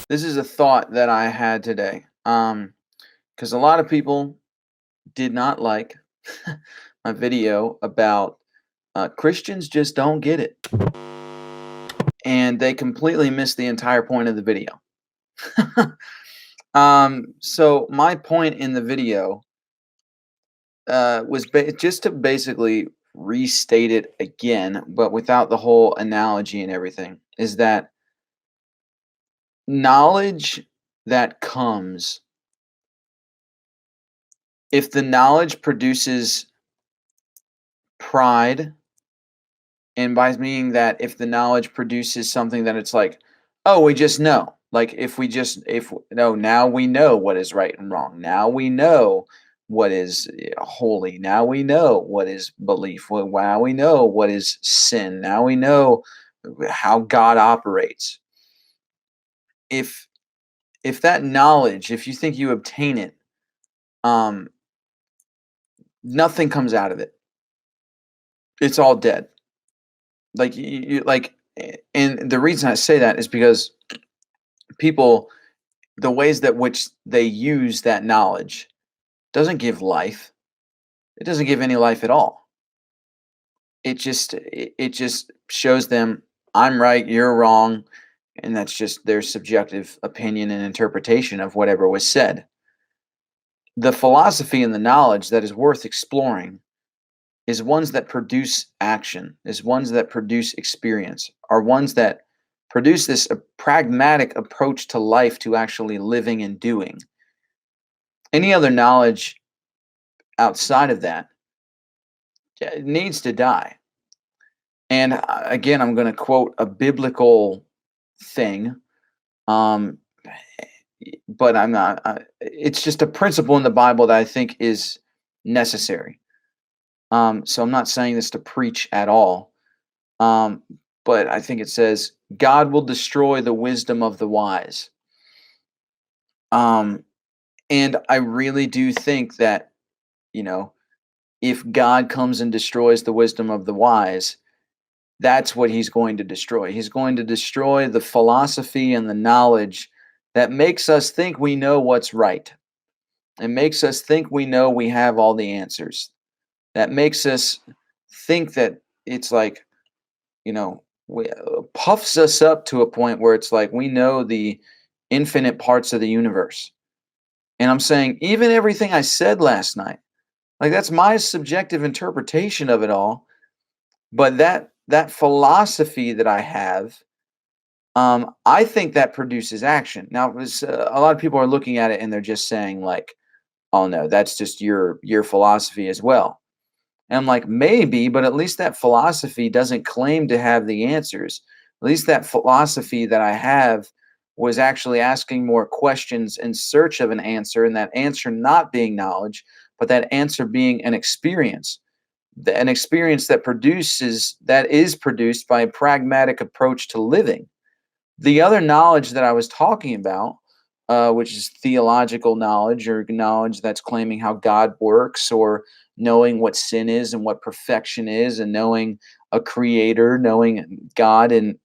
This is a thought that I had today. Because a lot of people did not like my video about Christians just don't get it, and they completely missed the entire point of the video. So my point in the video was just to basically restate it again, but without the whole analogy and everything. Is that knowledge that comes if the knowledge produces pride, and by meaning that if the knowledge produces something that it's like, oh, we just know. Like if no, now we know what is right and wrong. Now we know what is holy. Now we know what is belief. Now we know what is sin. Now we know how God operates. If if that knowledge, if you think you obtain it, um, nothing comes out of it. It's all dead. Like and the reason I say that is because people, the ways that which they use that knowledge doesn't give life. It doesn't give any life at all. It just shows them I'm right, you're wrong, and that's just their subjective opinion and interpretation of whatever was said. The philosophy and the knowledge that is worth exploring is ones that produce action, is ones that produce experience, are ones that produce this pragmatic approach to life, to actually living and doing. Any other knowledge outside of that needs to die. And again, I'm going to quote a biblical thing, um, but I'm not. It's just a principle in the Bible that I think is necessary. So I'm not saying this to preach at all, um, but I think it says, God will destroy the wisdom of the wise. Um, and I really do think that, you know, if God comes and destroys the wisdom of the wise, that's what he's going to destroy. He's going to destroy the philosophy and the knowledge that makes us think we know what's right. It makes us think we know we have all the answers. That makes us think that it's like, puffs us up to a point where it's like we know the infinite parts of the universe. And I'm saying, even everything I said last night, like that's my subjective interpretation of it all. But that philosophy that I have, I think that produces action. Now, a lot of people are looking at it and they're just saying like, "Oh no, that's just your philosophy as well." And I'm like, maybe, but at least that philosophy doesn't claim to have the answers. At least that philosophy that I have was actually asking more questions in search of an answer, and that answer not being knowledge, but that answer being an experience, an experience that is produced by a pragmatic approach to living. The other knowledge that I was talking about, which is theological knowledge, or knowledge that's claiming how God works, or knowing what sin is and what perfection is, and knowing a creator, knowing God, and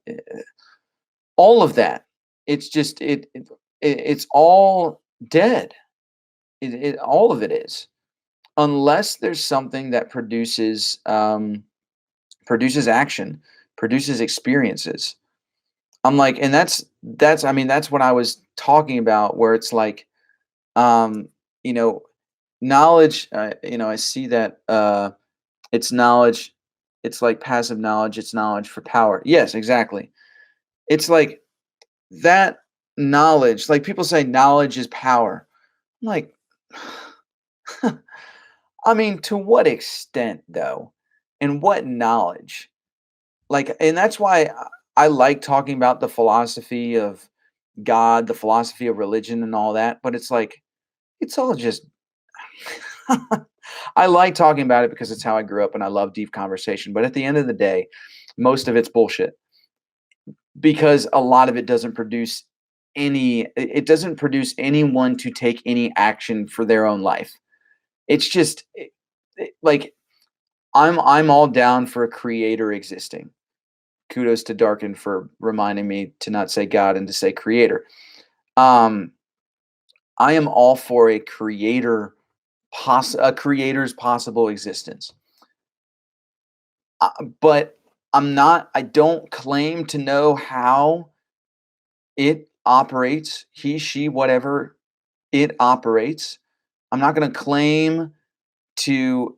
all of that. It's just it's all dead. All of it is, unless there's something that produces action, produces experiences. I'm like, and that's I mean, that's what I was talking about, where it's like, um, you know, knowledge, I see that it's knowledge, it's like passive knowledge, it's knowledge for power. Yes, exactly. It's like that knowledge, like people say knowledge is power. I'm like, I mean, to what extent though? And what knowledge? Like, and that's why I like talking about the philosophy of God, the philosophy of religion and all that, but it's like it's all just I like talking about it because it's how I grew up and I love deep conversation, but at the end of the day, most of it's bullshit, because a lot of it doesn't produce it doesn't produce anyone to take any action for their own life. It's just like I'm all down for a creator existing. Kudos to Darkin for reminding me to not say God and to say creator. Um, I am all for a creator's possible existence. But I don't claim to know how it operates, he, she, whatever it operates. I'm not going to claim to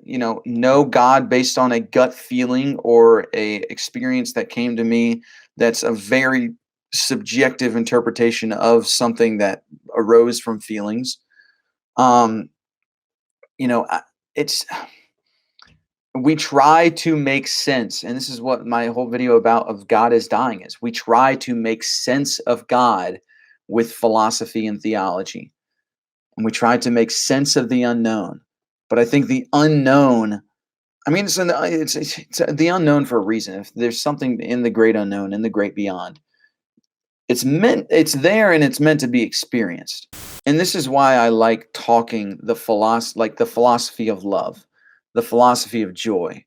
know God based on a gut feeling or a experience that came to me that's a very subjective interpretation of something that arose from feelings. Um, you know, it's we try to make sense, and this is what my whole video about of God is dying is. We try to make sense of God with philosophy and theology, and we try to make sense of the unknown. But I think the unknown, I mean, it's the unknown for a reason. If there's something in the great unknown, in the great beyond, it's there and it's meant to be experienced. And this is why I like talking like the philosophy of love, the philosophy of joy,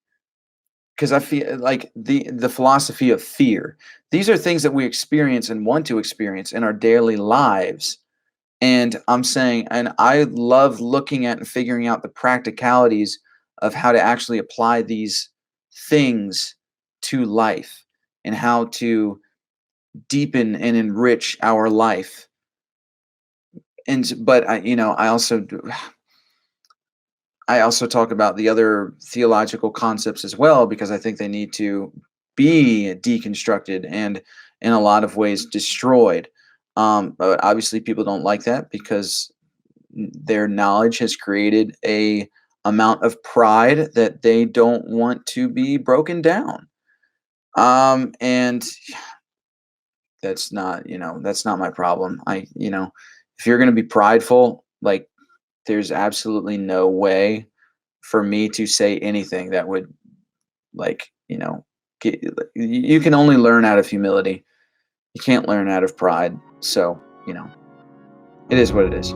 because I feel like the philosophy of fear. These are things that we experience and want to experience in our daily lives. And I'm saying, and I love looking at and figuring out the practicalities of how to actually apply these things to life and how to deepen and enrich our life. But I also talk about the other theological concepts as well because I think they need to be deconstructed and in a lot of ways destroyed. But obviously people don't like that because their knowledge has created a amount of pride that they don't want to be broken down. And that's not my problem. If you're going to be prideful, like there's absolutely no way for me to say anything that would like, get, you can only learn out of humility. You can't learn out of pride. So, it is what it is.